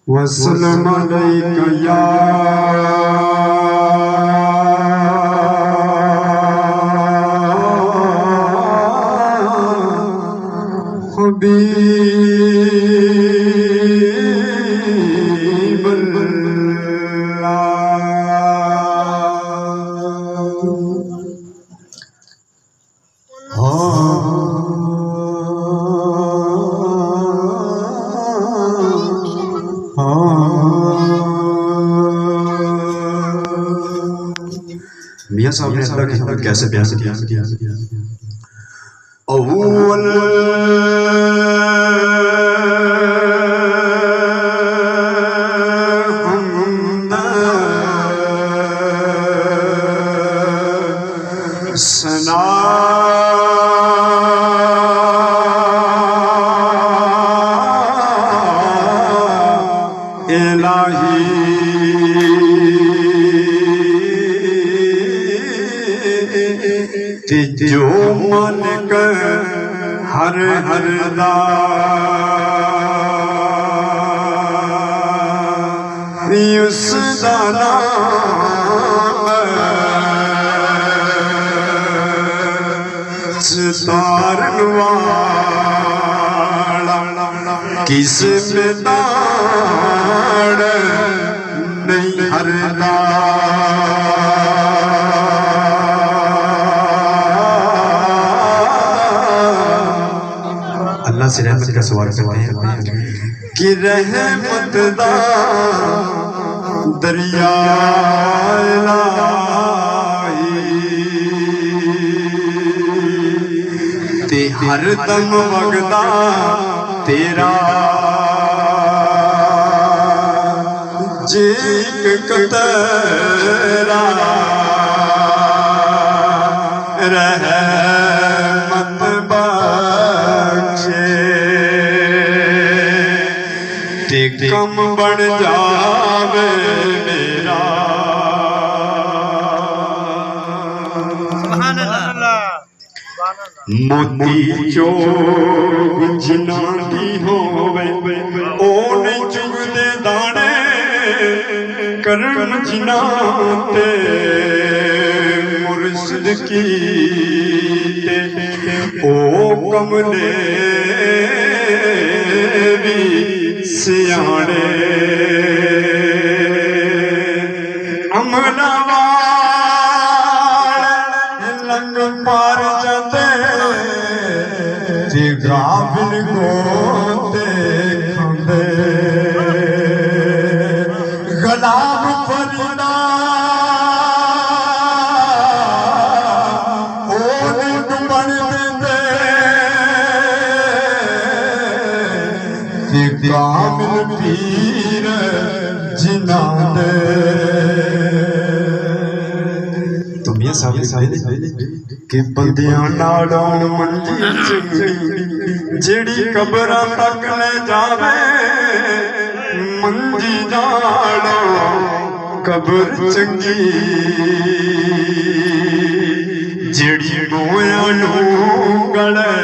वसल्लम अलैका या मियां साहब ने अल्लाह की हक कैसे बयान किया। अव्वल सना इलाही जो मन कर हर हर उसदा नाम तारन वाला किस में दाड़ नहीं हरदा। अल्लाह से रहमत का सवाल करते हैं कि रहमत दा दरिया ते हर दम वगदा तेरा जे एक कतरा रहमत बख्शे ते कम बढ़ जावे मेरा। मोती चोग जिना दी होवे ओ नहीं चुगदे दाने करम जिना ते मुर्शिद की ओ कमले भी सियाने अमला लंग पार जाते गाबिल गोते खंदे गुलाब फरीदा ओने बन देते कामिल पीर जिना दे। तो मियां साहब कि बंदियां नालों मंजी जेड़ी कब्रां तक ले जावे मंजी नालों कब्र चंगी जेड़ी मोयां नूं गले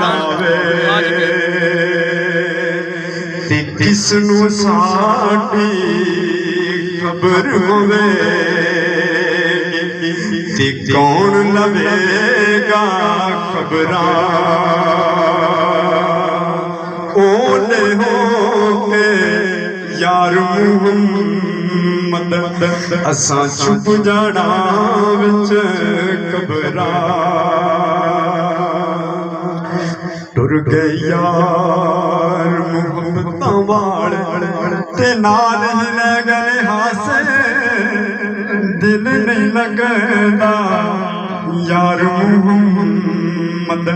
लावे ते किस नूं साडी खबर होवे ते कौन लवेगा खबरां ओले होके यार मुहम्मद असां छुप जाना विच कबरां। टुर गए यार मुहब्बतां वाले ते नाल ही ले गए हासे दिल नहीं लगदा यार मुहम्मद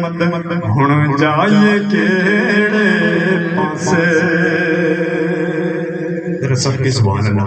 हुण जाइए केड़े पासे। सबकी सुभान अल्लाह।